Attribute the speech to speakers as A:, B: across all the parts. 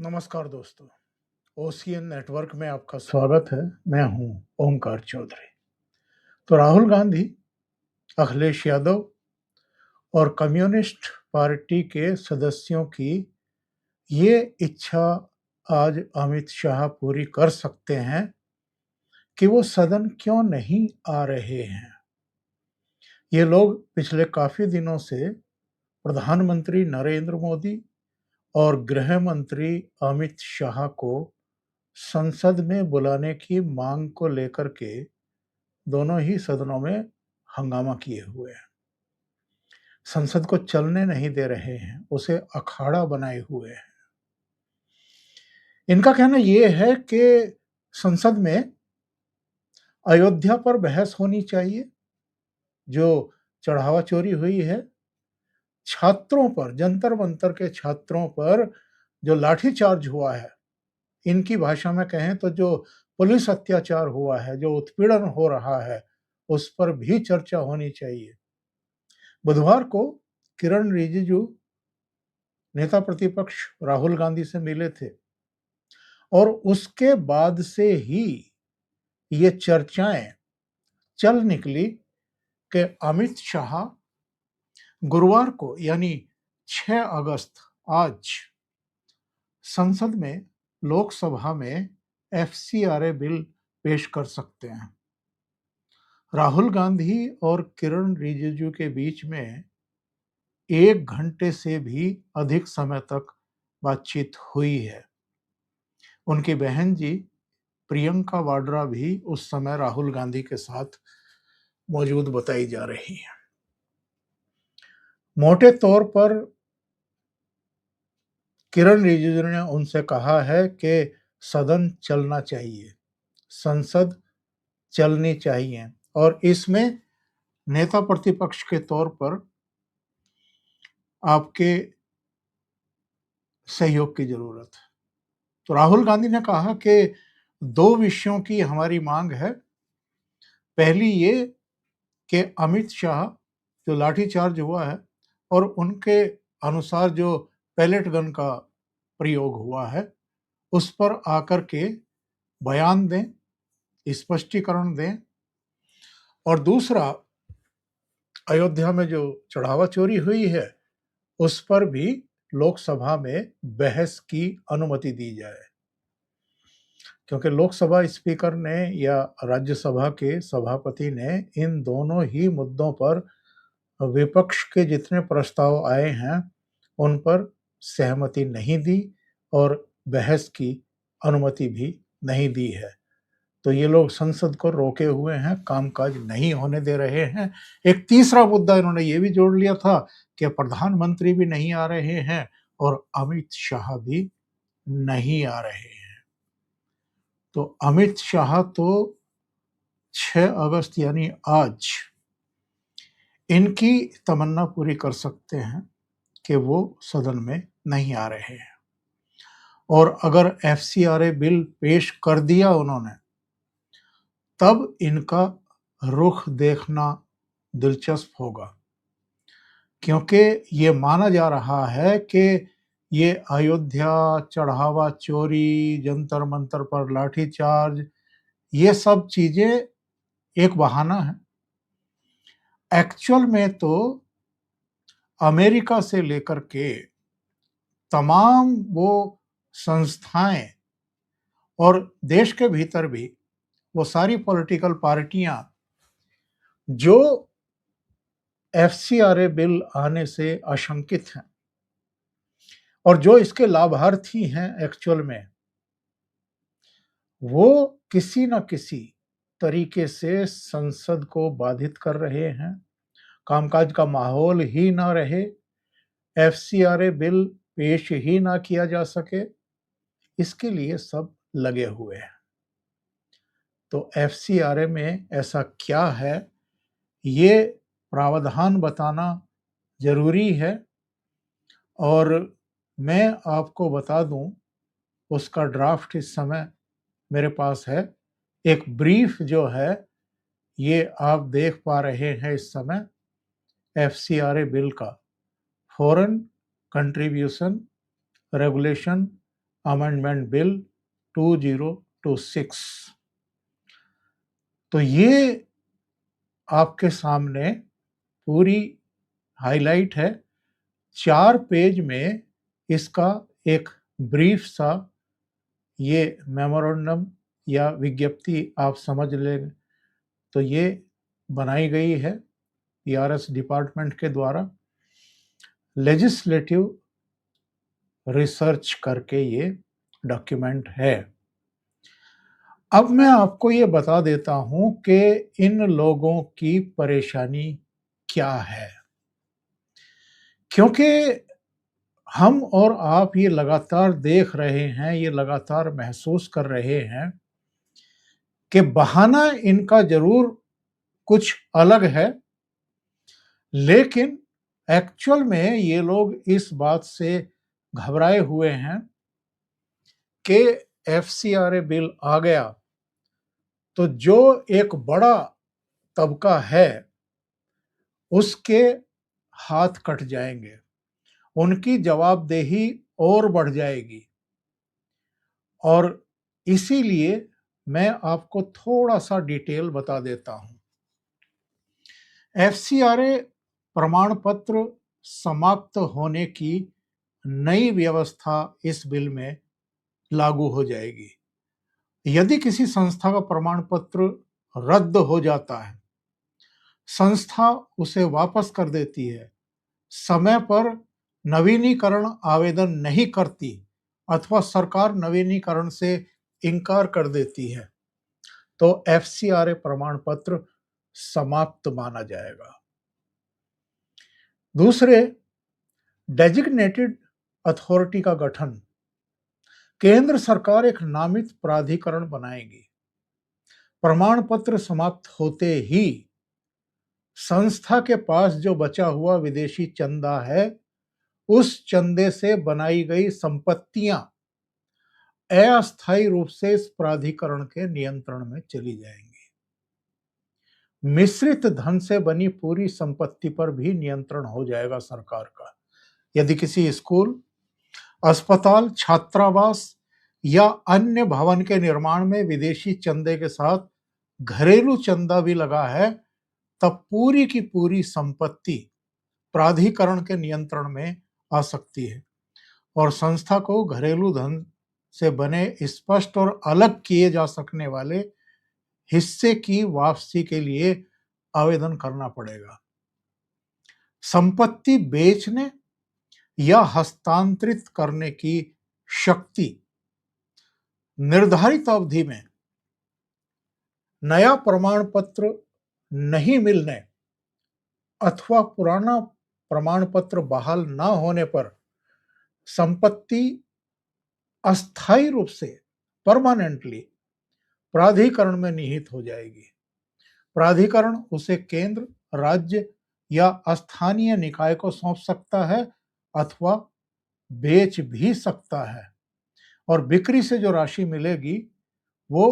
A: नमस्कार दोस्तों। Ocean network में आपका स्वागत है। मैं हूं ओमकार चौधरी। तो राहुल गांधी, अखिलेश यादव और कम्युनिस्ट पार्टी के सदस्यों की ये इच्छा आज अमित शाह पूरी कर सकते हैं कि वो सदन क्यों नहीं आ रहे हैं। ये लोग पिछले काफी दिनों से प्रधानमंत्री नरेंद्र मोदी और गृह मंत्री अमित शाह को संसद में बुलाने की मांग को लेकर के दोनों ही सदनों में हंगामा किए हुए हैं। संसद को चलने नहीं दे रहे हैं, उसे अखाड़ा बनाए हुए हैं। इनका कहना यह है कि संसद में अयोध्या पर बहस होनी चाहिए, जो चढ़ावा चोरी हुई है, छात्रों पर, जंतर मंतर के छात्रों पर जो लाठीचार्ज हुआ है, इनकी भाषा में कहें तो जो पुलिस अत्याचार हुआ है, जो उत्पीड़न हो रहा है, उस पर भी चर्चा होनी चाहिए। बुधवार को किरण रिजिजू नेता प्रतिपक्ष राहुल गांधी से मिले थे और उसके बाद से ही ये चर्चाएं चल निकली कि अमित शाह गुरुवार को यानी 6 अगस्त आज संसद में, लोकसभा में एफसीआरए बिल पेश कर सकते हैं। राहुल गांधी और किरण रिजिजू के बीच में 1 घंटे से भी अधिक समय तक बातचीत हुई है। उनकी बहन जी प्रियंका वाड्रा भी उस समय राहुल गांधी के साथ मौजूद बताई जा रही है। मोटे तौर पर किरण रिजिजू ने उनसे कहा है कि सदन चलना चाहिए, संसद चलनी चाहिए और इसमें नेता प्रतिपक्ष के तौर पर आपके सहयोग की जरूरत है। तो राहुल गांधी ने कहा कि 2 विषयों की हमारी मांग है। पहली ये कि अमित शाह, जो लाठीचार्ज हुआ है और उनके अनुसार जो पैलेट गन का प्रयोग हुआ है, उस पर आकर के बयान दें, स्पष्टीकरण दें। और दूसरा, अयोध्या में जो चढ़ावा चोरी हुई है, उस पर भी लोकसभा में बहस की अनुमति दी जाए, क्योंकि लोकसभा स्पीकर ने या राज्यसभा के सभापति ने इन दोनों ही मुद्दों पर विपक्ष के जितने प्रस्ताव आए हैं उन पर सहमति नहीं दी और बहस की अनुमति भी नहीं दी है। तो ये लोग संसद को रोके हुए हैं, कामकाज नहीं होने दे रहे हैं। एक तीसरा मुद्दा इन्होंने ये भी जोड़ लिया था कि प्रधानमंत्री भी नहीं आ रहे हैं और अमित शाह भी नहीं आ रहे हैं। तो अमित शाह तो 6 अगस्त यानी आज इनकी तमन्ना पूरी कर सकते हैं कि वो सदन में नहीं आ रहे हैं। और अगर एफसीआरए बिल पेश कर दिया उन्होंने, तब इनका रुख देखना दिलचस्प होगा, क्योंकि ये माना जा रहा है कि ये अयोध्या, चढ़ावा चोरी, जंतर मंतर पर लाठीचार्ज, ये सब चीजें एक बहाना है। एक्चुअल में तो अमेरिका से लेकर के तमाम वो संस्थाएं और देश के भीतर भी वो सारी पॉलिटिकल पार्टियां जो एफसीआरए बिल आने से आशंकित हैं और जो इसके लाभार्थी हैं, एक्चुअल में वो किसी न किसी तरीके से संसद को बाधित कर रहे हैं। कामकाज का माहौल ही ना रहे, एफसीआरए बिल पेश ही ना किया जा सके, इसके लिए सब लगे हुए हैं। तो एफसीआरए में ऐसा क्या है, ये प्रावधान बताना जरूरी है। और मैं आपको बता दूं, उसका ड्राफ्ट इस समय मेरे पास है। एक ब्रीफ जो है, ये आप देख पा रहे हैं इस समय, एफसीआरए बिल का, foreign contribution regulation amendment bill 2026। तो ये आपके सामने पूरी हाइलाइट है। 4 पेज में इसका एक ब्रीफ सा ये मेमोरेंडम या विज्ञप्ति आप समझ लें तो ये बनाई गई है ईआरएस डिपार्टमेंट के द्वारा लेजिस्लेटिव रिसर्च करके ये डॉक्यूमेंट है। अब मैं आपको ये बता देता हूं कि इन लोगों की परेशानी क्या है, क्योंकि हम और आप ये लगातार देख रहे हैं, ये लगातार महसूस कर रहे हैं कि बहाना इनका जरूर कुछ अलग है, लेकिन एक्चुअल में ये लोग इस बात से घबराए हुए हैं कि एफसीआरए बिल आ गया तो जो एक बड़ा तबका है उसके हाथ कट जाएंगे, उनकी जवाबदेही और बढ़ जाएगी। और इसीलिए मैं आपको थोड़ा सा डिटेल बता देता हूं। एफसीआरए प्रमाण पत्र समाप्त होने की नई व्यवस्था इस बिल में लागू हो जाएगी। यदि किसी संस्था का प्रमाण पत्र रद्द हो जाता है, संस्था उसे वापस कर देती है, समय पर नवीनीकरण आवेदन नहीं करती अथवा सरकार नवीनीकरण से इनकार कर देती है, तो एफसीआरए प्रमाण पत्र समाप्त माना जाएगा। दूसरे, डेजिग्नेटेड अथॉरिटी का गठन। केंद्र सरकार एक नामित प्राधिकरण बनाएगी। प्रमाण पत्र समाप्त होते ही संस्था के पास जो बचा हुआ विदेशी चंदा है, उस चंदे से बनाई गई संपत्तियां अस्थायी रूप से इस प्राधिकरण के नियंत्रण में चली जाएंगी। मिश्रित धन से बनी पूरी संपत्ति पर भी नियंत्रण हो जाएगा सरकार का। यदि किसी स्कूल, अस्पताल, छात्रावास या अन्य भवन के निर्माण में विदेशी चंदे के साथ घरेलू चंदा भी लगा है, तब पूरी की पूरी संपत्ति प्राधिकरण के नियंत्रण में आ सकती है और संस्था को घरेलू धन से बने स्पष्ट और अलग किए जा सकने वाले हिस्से की वापसी के लिए आवेदन करना पड़ेगा। संपत्ति बेचने या हस्तांतरित करने की शक्ति निर्धारित अवधि में नया प्रमाण पत्र नहीं मिलने अथवा पुराना प्रमाण पत्र बहाल न होने पर संपत्ति अस्थायी रूप से परमानेंटली प्राधिकरण में निहित हो जाएगी। प्राधिकरण उसे केंद्र, राज्य या स्थानीय निकाय को सौंप सकता है अथवा बेच भी सकता है और बिक्री से जो राशि मिलेगी वो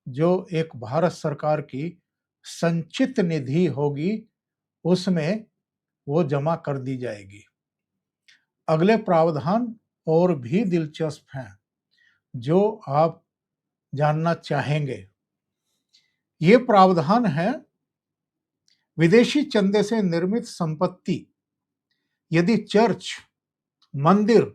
A: जो एक भारत सरकार की संचित निधि होगी उसमें वो जमा कर दी जाएगी। अगले प्रावधान और भी दिलचस्प हैं जो आप जानना चाहेंगे। ये प्रावधान है, विदेशी चंदे से निर्मित संपत्ति यदि चर्च, मंदिर,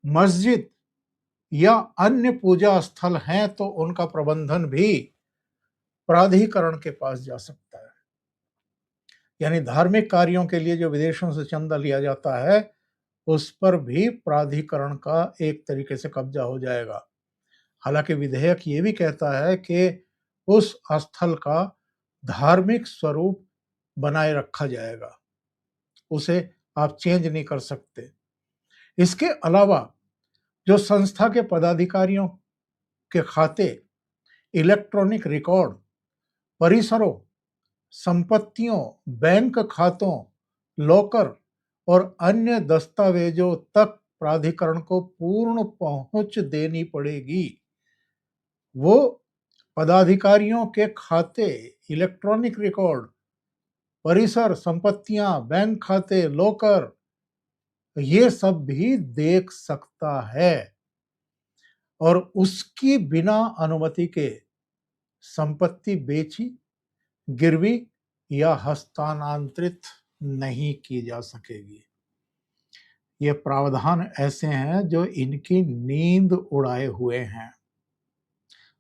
A: मस्जिद या अन्य पूजा स्थल हैं तो उनका प्रबंधन भी प्राधिकरण के पास जा सकता है। यानी धार्मिक कार्यों के लिए जो विदेशों से चंदा लिया जाता है उस पर भी प्राधिकरण का एक तरीके से कब्जा हो जाएगा। हालांकि विधेयक ये भी कहता है कि उस स्थल का धार्मिक स्वरूप बनाए रखा जाएगा, उसे आप चेंज नहीं कर सकते। इसके अलावा जो संस्था के पदाधिकारियों के खाते, इलेक्ट्रॉनिक रिकॉर्ड, परिसरों, संपत्तियों, बैंक खातों, लॉकर और अन्य दस्तावेजों तक प्राधिकरण को पूर्ण पहुंच देनी पड़ेगी। वो पदाधिकारियों के खाते, इलेक्ट्रॉनिक रिकॉर्ड, परिसर, संपत्तियां, बैंक खाते, लॉकर, ये सब भी देख सकता है। और उसकी बिना अनुमति के संपत्ति बेची, गिरवी या हस्तांतरित नहीं की जा सकेगी। ये प्रावधान ऐसे हैं जो इनकी नींद उड़ाए हुए हैं।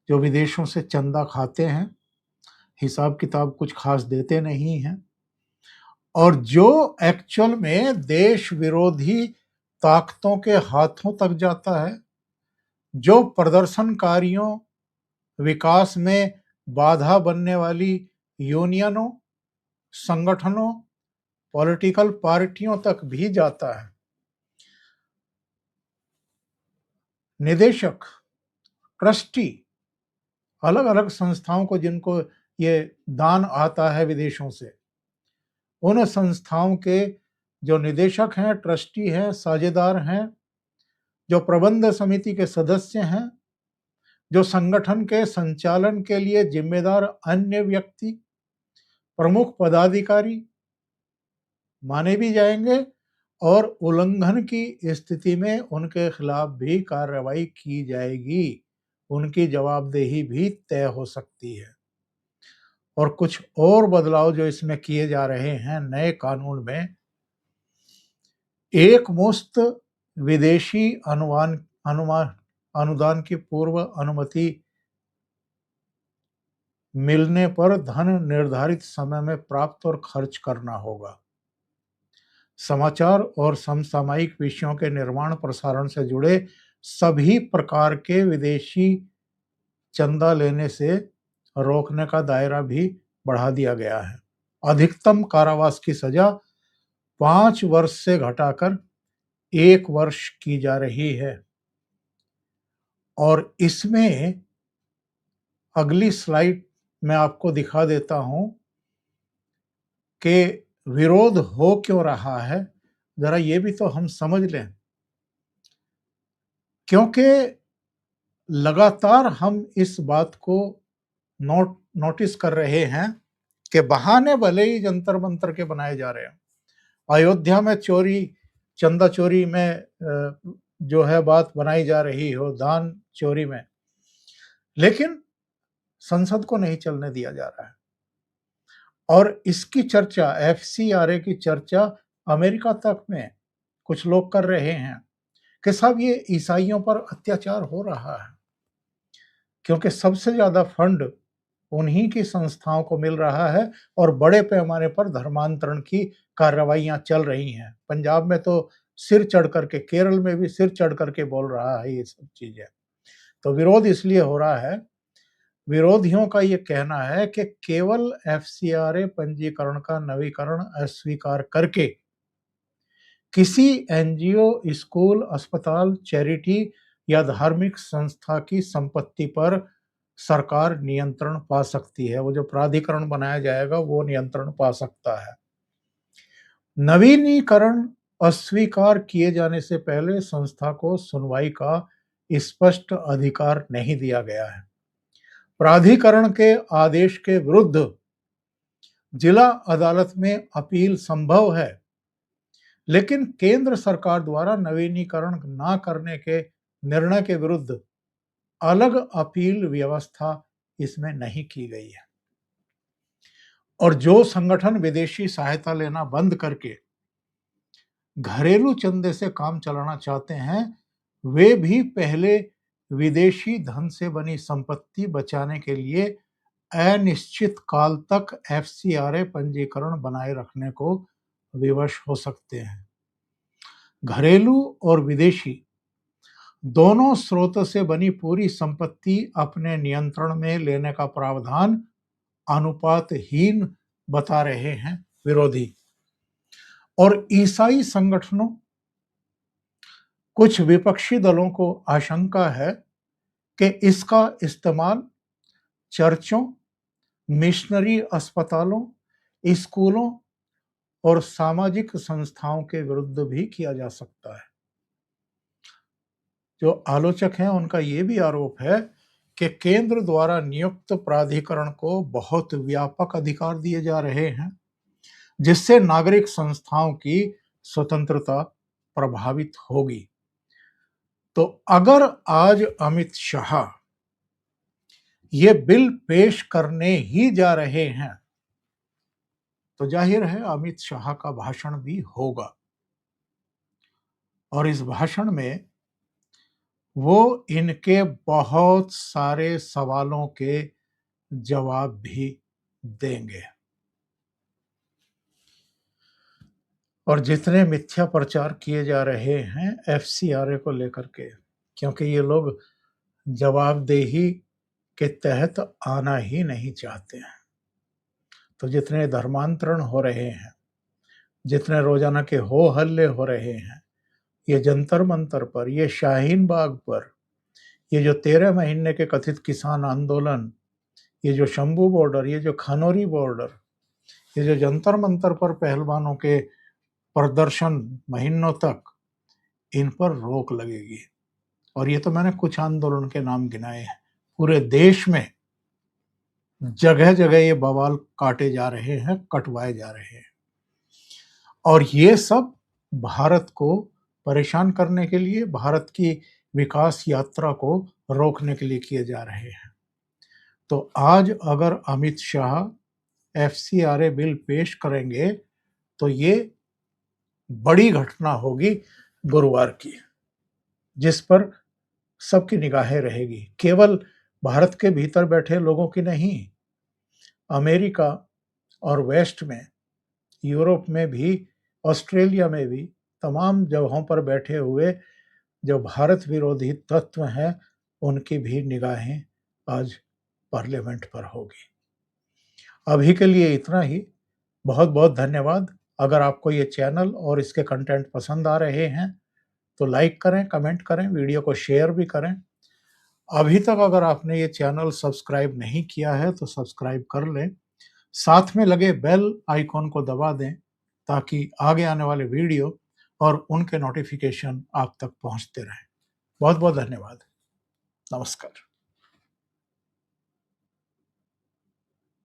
A: जो विदेशों से चंदा खाते हैं, हिसाब किताब कुछ खास देते नहीं हैं, और जो एक्चुअल में देश विरोधी ताकतों के हाथों तक जाता है, जो प्रदर्शनकारियों, विकास में बाधा बनने वाली यूनियनों, संगठनों, पॉलिटिकल पार्टियों तक भी जाता है। निदेशक, ट्रस्टी, अलग अलग संस्थाओं को जिनको ये दान आता है विदेशों से, उन संस्थाओं के जो निदेशक हैं, ट्रस्टी हैं, साझेदार हैं, जो प्रबंध समिति के सदस्य हैं, जो संगठन के संचालन के लिए जिम्मेदार अन्य व्यक्ति, प्रमुख पदाधिकारी माने भी जाएंगे, और उल्लंघन की स्थिति में उनके खिलाफ भी कार्रवाई की जाएगी। उनकी जवाबदेही भी तय हो सकती है। और कुछ और बदलाव जो इसमें किए जा रहे हैं नए कानून में, एक मुश्त विदेशी अनुदान की पूर्व अनुमति मिलने पर धन निर्धारित समय में प्राप्त और खर्च करना होगा। समाचार और समसामयिक विषयों के निर्माण प्रसारण से जुड़े सभी प्रकार के विदेशी चंदा लेने से रोकने का दायरा भी बढ़ा दिया गया है। अधिकतम कारावास की सजा 5 वर्ष से घटाकर 1 वर्ष की जा रही है। और इसमें अगली स्लाइड में आपको दिखा देता हूं कि विरोध हो क्यों रहा है। जरा ये भी तो हम समझ लें, क्योंकि लगातार हम इस बात को नोटिस कर रहे हैं कि बहाने भले ही जंतर मंतर के बनाए जा रहे हैं। अयोध्या में चोरी, चंदा चोरी में जो है बात बनाई जा रही हो, दान चोरी में, लेकिन संसद को नहीं चलने दिया जा रहा है। और इसकी चर्चा, एफसीआरए की चर्चा अमेरिका तक में कुछ लोग कर रहे हैं कि साहब ये ईसाइयों पर अत्याचार हो रहा है, क्योंकि सबसे ज्यादा फंड उन्हीं की संस्थाओं को मिल रहा है और बड़े पैमाने पर धर्मांतरण की कार्रवाइयां चल रही हैं। पंजाब में तो सिर चढ़ करके, केरल में भी सिर चढ़ करके बोल रहा है ये सब चीजें। तो विरोध इसलिए हो रहा है, विरोधियों का ये कहना है कि केवल एफसीआरए पंजीकरण का नवीकरण अस्वीकार करके किसी एनजीओ, स्कूल, अस्पताल, चैरिटी या धार्मिक संस्था की संपत्ति पर सरकार नियंत्रण पा सकती है। वो जो प्राधिकरण बनाया जाएगा वो नियंत्रण पा सकता है। नवीनीकरण अस्वीकार किए जाने से पहले संस्था को सुनवाई का स्पष्ट अधिकार नहीं दिया गया है। प्राधिकरण के आदेश के विरुद्ध जिला अदालत में अपील संभव है, लेकिन केंद्र सरकार द्वारा नवीनीकरण न करने के निर्णय के विरुद्ध अलग अपील व्यवस्था इसमें नहीं की गई है। और जो संगठन विदेशी सहायता लेना बंद करके घरेलू चंदे से काम चलाना चाहते हैं, वे भी पहले विदेशी धन से बनी संपत्ति बचाने के लिए अनिश्चित काल तक एफसीआरए पंजीकरण बनाए रखने को विवश हो सकते हैं। घरेलू और विदेशी दोनों स्रोतों से बनी पूरी संपत्ति अपने नियंत्रण में लेने का प्रावधान अनुपातहीन बता रहे हैं विरोधी। और ईसाई संगठनों, कुछ विपक्षी दलों को आशंका है कि इसका इस्तेमाल चर्चों, मिशनरी अस्पतालों, स्कूलों और सामाजिक संस्थाओं के विरुद्ध भी किया जा सकता है। जो आलोचक हैं उनका ये भी आरोप है कि केंद्र द्वारा नियुक्त प्राधिकरण को बहुत व्यापक अधिकार दिए जा रहे हैं, जिससे नागरिक संस्थाओं की स्वतंत्रता प्रभावित होगी। तो अगर आज अमित शाह ये बिल पेश करने ही जा रहे हैं तो जाहिर है अमित शाह का भाषण भी होगा और इस भाषण में वो इनके बहुत सारे सवालों के जवाब भी देंगे और जितने मिथ्या प्रचार किए जा रहे हैं एफसीआरए को लेकर के, क्योंकि ये लोग जवाबदेही के तहत आना ही नहीं चाहते हैं, तो जितने धर्मांतरण हो रहे हैं, जितने रोजाना के हो हल्ले हो रहे हैं, ये जंतर मंतर पर, ये शाहीन बाग पर, ये जो 13 महीने के कथित किसान आंदोलन, ये जो शंभू बॉर्डर, ये जो खनौरी बॉर्डर, ये जो जंतर मंतर पर पहलवानों के प्रदर्शन महीनों तक, इन पर रोक लगेगी। और ये तो मैंने कुछ आंदोलन के नाम गिनाए हैं, पूरे देश में जगह जगह ये बवाल काटे जा रहे हैं, कटवाए जा रहे हैं और ये सब भारत को परेशान करने के लिए, भारत की विकास यात्रा को रोकने के लिए किए जा रहे हैं। तो आज अगर अमित शाह एफसीआरए बिल पेश करेंगे तो ये बड़ी घटना होगी गुरुवार की, जिस पर सबकी निगाहें रहेगी, केवल भारत के भीतर बैठे लोगों की नहीं, अमेरिका और वेस्ट में, यूरोप में भी, ऑस्ट्रेलिया में भी, तमाम जगहों पर बैठे हुए जो भारत विरोधी तत्व हैं उनकी भी निगाहें आज पार्लियामेंट पर होगी। अभी के लिए इतना ही। बहुत बहुत धन्यवाद। अगर आपको ये चैनल और इसके कंटेंट पसंद आ रहे हैं तो लाइक करें, कमेंट करें, वीडियो को शेयर भी करें। अभी तक अगर आपने ये चैनल सब्सक्राइब नहीं किया है तो सब्सक्राइब कर लें, साथ में लगे बेल आइकॉन को दबा दें ताकि आगे आने वाले वीडियो और उनके नोटिफिकेशन आप तक पहुंचते रहें। बहुत बहुत धन्यवाद। नमस्कार।